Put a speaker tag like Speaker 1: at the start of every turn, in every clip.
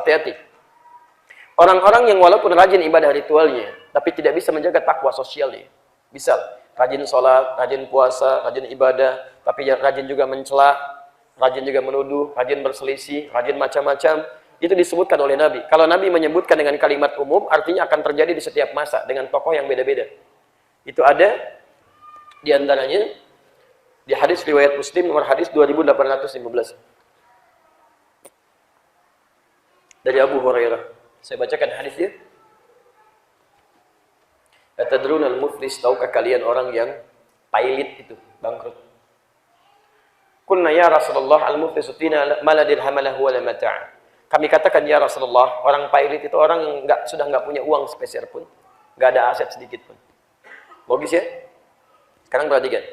Speaker 1: hati-hati. Orang-orang yang walaupun rajin ibadah ritualnya, tapi tidak bisa menjaga takwa sosialnya. Misal, rajin sholat, rajin puasa, rajin ibadah, tapi rajin juga mencela, rajin juga menuduh, rajin berselisih, rajin macam-macam. Itu disebutkan oleh Nabi. Kalau Nabi menyebutkan dengan kalimat umum, artinya akan terjadi di setiap masa dengan tokoh yang beda-beda. Itu ada di antaranya di hadis riwayat Muslim nomor hadis 2815. Dari Abu Hurairah. Saya bacakan hadisnya. Atadrunal muflis, tahukah kalian orang yang pailit itu, bangkrut? Qulna ya Rasulullah, al-muflisu fina ma la dirham lahu wa la mata'. Kami katakan ya Rasulullah, orang pailit itu orang yang sudah enggak punya uang sepeser pun, enggak ada aset sedikit pun. Logis ya? Sekarang perhatikan.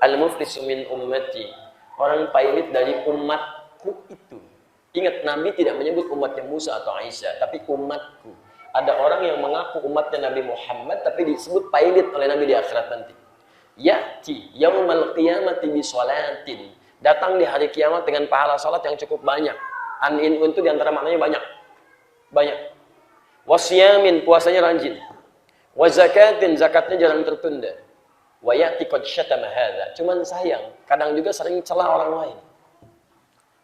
Speaker 1: Al-muflisu min ummati, orang pailit dari umatku itu. Ingat, Nabi tidak menyebut umatnya Musa atau Aisyah, tapi umatku. Ada orang yang mengaku umatnya Nabi Muhammad, tapi disebut pailit oleh Nabi di akhirat nanti. Ya'ti yaumal qiyamati bi sholatin. Datang di hari kiamat dengan pahala salat yang cukup banyak. An-in itu diantara maknanya banyak. Banyak. Wasyamin, puasanya rajin. Wa zakatin, zakatnya jarang tertunda. Wa ya'ti qad syatama hadza. Cuman sayang, kadang juga sering cela orang lain.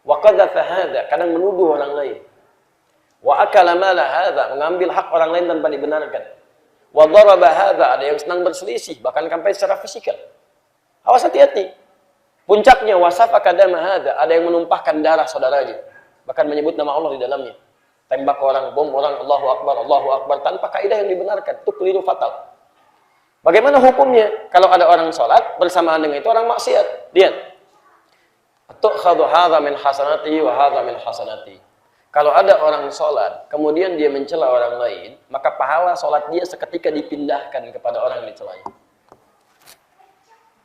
Speaker 1: Wa qadhafa hadza, kadang menuduh orang lain. Wa akala mala hadza, mengambil hak orang lain tanpa dibenarkan. Wa daraba hadza, ada yang senang berselisih, bahkan sampai secara fisikal. Awas hati-hati. Puncaknya wasafa kadama hadza, ada yang menumpahkan darah saudaranya, bahkan menyebut nama Allah di dalamnya. Tembak orang, bom orang, Allahu Akbar tanpa kaidah yang dibenarkan. Itu keliru fatal. Bagaimana hukumnya? Kalau ada orang sholat bersamaan dengan itu orang maksiat, lihat. Tu'khadhu hadza min hasanati wa hadza min hasanati. Kalau ada orang sholat, kemudian dia mencela orang lain, maka pahala sholat dia seketika dipindahkan kepada orang yang dicelanya.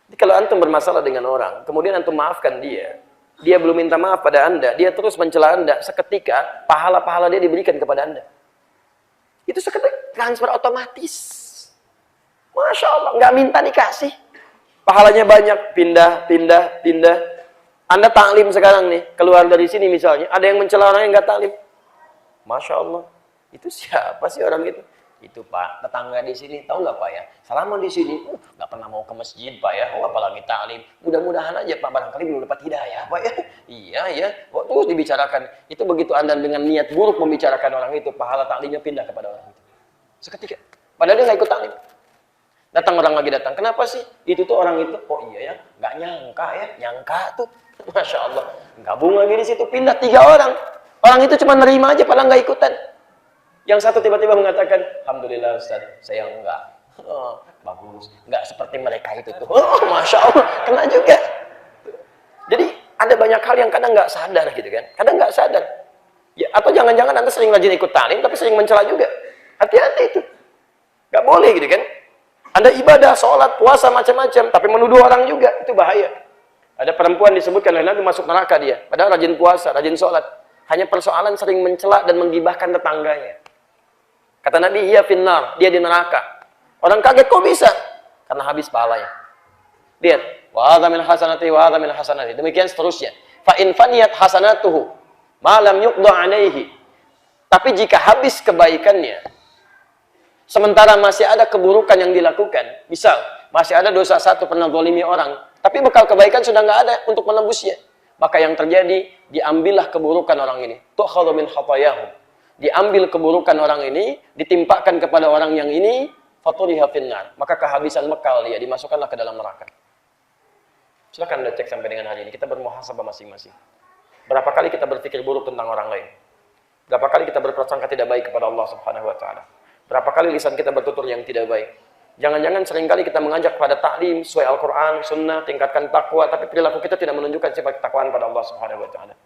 Speaker 1: Jadi kalau antum bermasalah dengan orang, kemudian antum maafkan dia belum minta maaf pada anda, dia terus mencela anda, seketika pahala-pahala dia diberikan kepada anda. Itu seketika transfer otomatis. Masya Allah, nggak minta dikasih. Pahalanya banyak, pindah. Anda taklim sekarang nih, keluar dari sini misalnya, ada yang mencela orang yang nggak taklim. Masya Allah, itu siapa sih orang itu? Itu Pak, tetangga di sini, tahu nggak Pak ya? Selama di sini, nggak pernah mau ke masjid Pak ya, apalagi taklim. Mudah-mudahan aja Pak, barangkali belum dapat hidayah Pak ya. Iya ya, terus dibicarakan. Itu begitu Anda dengan niat buruk membicarakan orang itu, pahala taklimnya pindah kepada orang itu. Seketika, padahal dia nggak ikut taklim. Datang orang lagi datang, kenapa sih? Itu tuh orang itu, oh iya ya, nggak nyangka ya, nyangka tuh. Masya Allah, gabung lagi di situ, pindah 3 orang. Orang itu cuma nerima aja, padahal nggak ikutan. Yang satu tiba-tiba mengatakan, Alhamdulillah Ustaz, saya enggak. Oh, bagus, nggak seperti mereka itu tuh. Oh, Masya Allah, kena juga. Jadi ada banyak hal yang kadang nggak sadar gitu kan, kadang nggak sadar. Ya, atau jangan-jangan Anda sering rajin ikut taklim, tapi sering mencela juga. Hati-hati itu, nggak boleh gitu kan. Anda ibadah, sholat, puasa macam-macam, tapi menuduh orang juga, itu bahaya. Ada perempuan disebutkan oleh Nabi masuk neraka dia, padahal rajin puasa, rajin sholat. Hanya persoalan sering mencela dan menggibahkan tetangganya. Kata Nabi, iya finnar, dia di neraka. Orang kaget, kok bisa? Karena habis pahalanya. Lihat, wa hadza min hasanati wa hadza min hasanati. Demikian seterusnya. Fa in faniyat hasanatuhu ma lam yuqda alaihi. Tapi jika habis kebaikannya, sementara masih ada keburukan yang dilakukan, misal masih ada dosa satu, pernah zalimi orang, tapi bekal kebaikan sudah nggak ada untuk menembusnya. Maka yang terjadi, diambillah keburukan orang ini. Tu'khadhu min khatayahum. Diambil keburukan orang ini, ditimpakan kepada orang yang ini, faturiha finnar. Maka kehabisan bekal dia, dimasukkanlah ke dalam neraka. Silakan Anda cek sampai dengan hari ini. Kita bermuhasabah masing-masing. Berapa kali kita berpikir buruk tentang orang lain? Berapa kali kita berprasangka tidak baik kepada Allah Subhanahu wa taala? Berapa kali lisan kita bertutur yang tidak baik? Jangan-jangan seringkali kita mengajak pada taklim sesuai Al-Quran, Sunnah, tingkatkan takwa, tapi perilaku kita tidak menunjukkan sifat ketakwaan pada Allah Subhanahu wa taala.